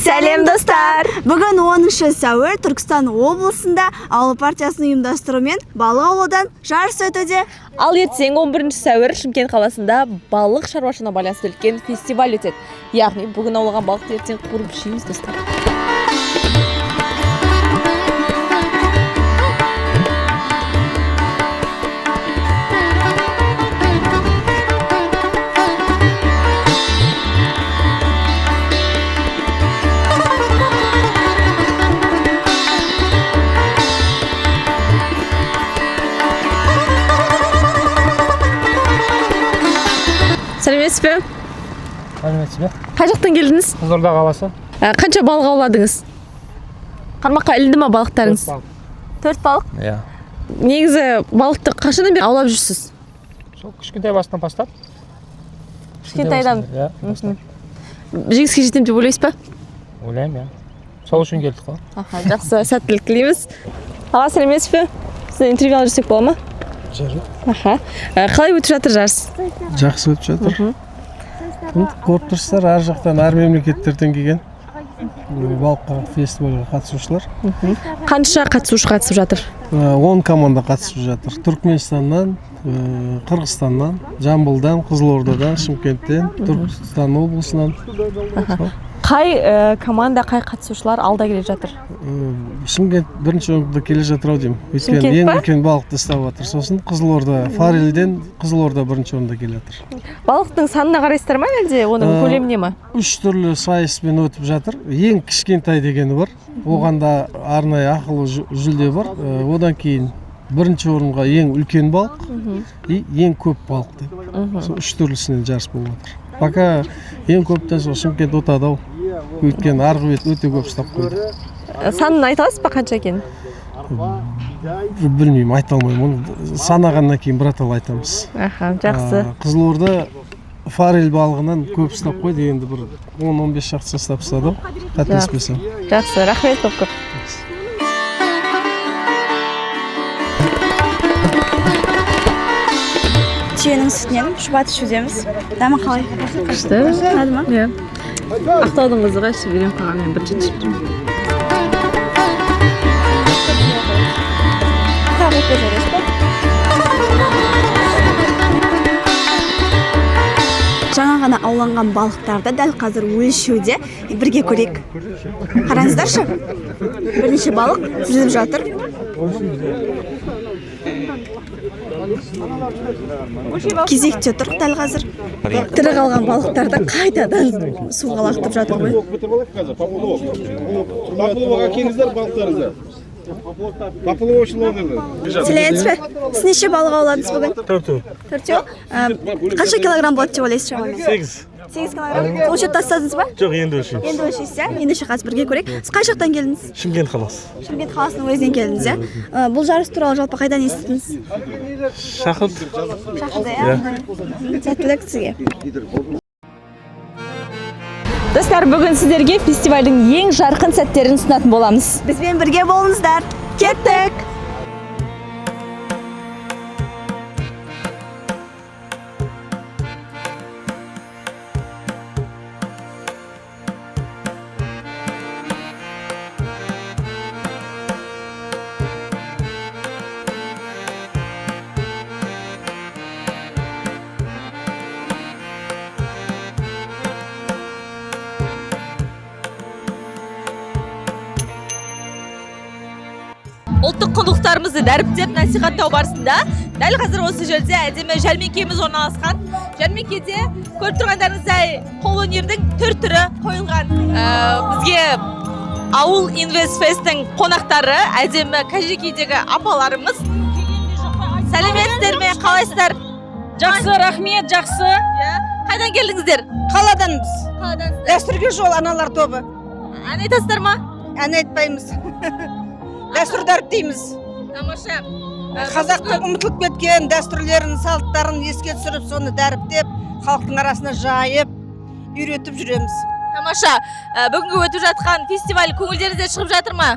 Сәлем достар! Бүгін 10 сәуір Түркістан облысында ауыл партиясының ұйымдастыруымен балық аулаудан жарыс өтуде. Ал ертең 11 сәуір Шымкент қаласында балық шаруашылығына байланысты үлкен фестиваль өтеді. Яғни бүгін аулаған балықты ертең қуырып жейміз достар. Сәлеметсіз бе? Сәлеметсіз бе? Қай жақтан келдіңіз? Қызылорда қаласы. Қанша балық ауладыңыз? Қармаққа ілді ма балықтарыңыз? 4 балық? Иә. Негізі балықты қашаннан бері аулап жүрсіз? Сол кішкентай бастан бастап. Кішкентайдан? Иә. Жеңіске жетем деп ойлайсыз ба? Ойлаймын, иә. Сол үшін келдік қой. Жақсы, сәттілік тілейміз. Аға, сәлеметсіз бе? Сізден интервью алып жүрсек бола ма? Қалай өтіп жатыр жарыс? Жақсы өтіп жатыр. Көріп тұрсыздар, ар жақтан, әр мемлекеттерден келген балыққа фестивальға қатысушылар. Қанша қатысушы қатысып жатыр? 10 команда қатысып жатыр. Түркменстаннан, Қырғызстаннан, Жамбылдан, Қызылордадан, Шымкенттен, Түркістан облысынан. Қай команда, қай қатысушылар алда келе жатыр? Шымкент бірінші орында келе жатыр ау деймін. Өйткені ең үлкен балықты ұстап жатыр. Сосын Қызылорда, Фарелден Қызылорда бірінші орында келе жатыр. Балықтың санына қарайсыздар ма әлде оның көлеміне ме? 3 түрлі сайыспен өтіп жатыр. Ең кішкентай дегені бар. Оған да арнайы ақылы жүлде бар. Одан кейін бірінші орынға ең үлкен балық и ең көп балық деп. Сол 3 түрлісінен жарыс болып жатыр. Пока ең көптен сол Шымкент ұтады ау. Өйткені арғы бет өте көп ұстап қойды. Санын айта аласыз ба қанша екенін? Білмеймін, айта алмаймын. Санағаннан кейін біратал айтамыз. Жақсы. Қызылорда форель балығынан көп ұстап қойды, енді бір 10-15 шақты ұстап ұстады ау. Қателеспесем. Жақсы, рахмет көп. Түйенің сүтінен шұбат ішудеміз. Дәмі қалай? Күшті. Ұнады ма? Иә. Ақтаудың қызыға ішіп берем қалған, мен бірінші ішіп жүрмін. Қағып көреріз бе? Жаңа ғана ауланған балықтарды дәл қазір өлшеуде. Бірге көрейік. Қараңыздаршы. Бірнеше балық жүзіп жатыр. Кезекте тұр дәл қазір. Тірі қалған балықтарды қайтадан суға лақтырып жатыр ғой. Поплаваға келіңіздер балықтарыңызды. Сәлеметсіз бе? Сіз неше балық ауладыңыз бүгін? 4. Қанша килограмм болады деп ойлайсыз шамамен? 8 килограмм. Өлшеп тастадыңыз ба? Жоқ, енді өлшейміз. Енді өлшейсіз, иә? Ендеше қазір бірге көрейік. Сіз қай жақтан келдіңіз? Шымкент қаласы. Шымкент қаласының өзінен келдіңіз, иә? Бұл жарыс туралы жалпы қайдан естідіңіз? Шақырды. Шақырды, иә? Сәттілік сізге. Достар, бүгін сіздерге фестивальдің ең жарқын сәттерін ұсынатын боламыз. Бізбен бірге болыңыздар. Кеттік! Ұлттық құндылықтарымызды дәріптеп насихаттау барысында дәл қазір осы жерде әдемі жәрмеңкеміз орналасқан. Жәрмеңкеде көріп тұрғандарыңыздай қолөнердің түр-түрі қойылған. Бізге ауыл инвестфесттің қонақтары әдемі Кәжекейдегі апаларымыз. Сәлеметсіздер ме? Қалайсыздар? Жақсы, рахмет, жақсы. Қайдан келдіңіздер? Қаладанбыз. Қаладансыздар. Дәстүрге жол аналар тобы. Ән айтасыздар ма? Ән айтпаймыз. Дәстүр дәріптейміз. Тамаша. Қазақтың ұмытылып кеткен дәстүрлерін, салттарын еске түсіріп, соны дәріптеп, халықтың арасына жайып, үйретіп жүреміз. Тамаша. Бүгінгі өтіп жатқан фестиваль көңілдеріңізде шығып жатыр ма?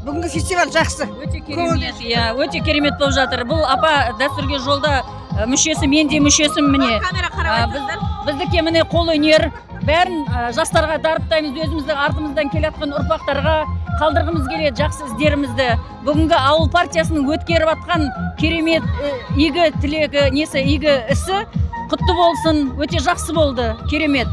Бүгінгі фестиваль жақсы. Өте керемет, иә, өте керемет болып жатыр. Бұл апа дәстүрге жолда мүшесі, мен де мүшесім міне. Камера қарап Біздікі міне қолөнер, бәрін жастарға дарыптаймыз, өзіміздің артымыздан келе жатқан ұрпақтарға қалдырғымыз келеді жақсы іздерімізді. Бүгінгі ауыл партиясының өткеріп жатқан керемет игі тілегі, игі ісі құтты болсын, өте жақсы болды, керемет.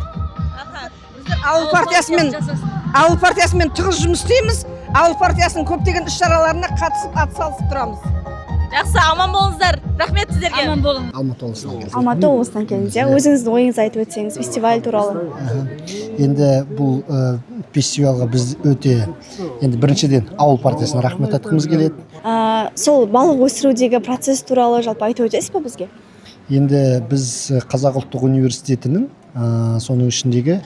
Ауыл партиясымен тығыз жұмыс істейміз. Ауыл партиясының көптеген іс-шараларына қатысып атсалысып тұрамыз. Жақсы, аман болыңыздар. Рахмет сіздерге. Аман болыңыз. Алматы облысынан келдіңіз, иә? Өзіңіздің ойыңызды айтып өтсеңіз, фестиваль туралы. Енді бұл фестивальға біз өте енді біріншіден ауыл партиясына рахмет айтқымыз келеді. Сол балық өсірудегі процесс туралы жалпы айтып өтесіз бе бізге? Енді біз Қазақ ұлттық университетінің соның ішіндегі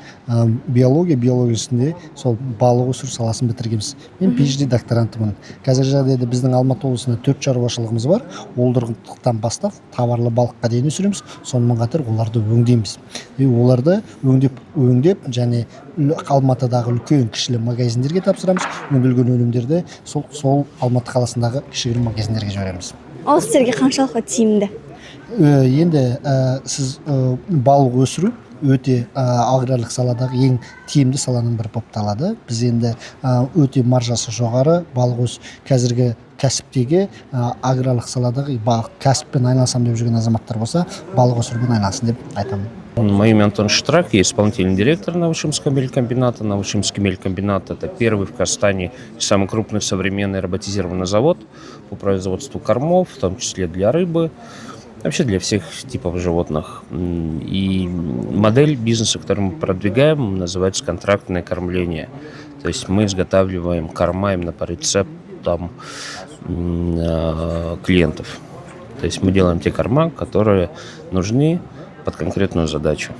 биологиясында сол балық өсіру саласын бітіргенбіз. Мен PhD докторантымын. Қазір жағдайда біздің Алматы облысында 4 шаруашылығымыз бар. Уылдырықтан бастап товарлы балыққа дейін өсіреміз. Сонымен қатар оларды өңдейміз. Оларды өңдеп және Алматыдағы үлкен кішілі магазиндерге тапсырамыз. Өңделген өнімдерді сол Алматы қаласындағы кішігірім магазиндерге жібереміз. Ол сіздерге қаншалықты тиімді? Енді сіз балық өсіру өте аграрлық саладағы ең тиімді саланың бірі болып табылады. Біз енді өте маржасы жоғары балық өсіру қазіргі кәсіптегі аграрлық саладағы кәсіппен айналысам деп жүрген азаматтар болса, балық өсірумен айналысын деп айтамын. Мое имя Антон Штрак, я исполнительный директор Новошимского мелькомбината. Новошимский мелькомбинат – это первый в Казахстане и самый крупный современный роботизированный завод по производству кормов, в том числе для рыбы, вообще для всех типов животных. И модель бизнеса, которую мы продвигаем, называется контрактное кормление. То есть мы изготавливаем корма именно по рецептам клиентов. То есть мы делаем те корма, которые нужны под конкретную задачу.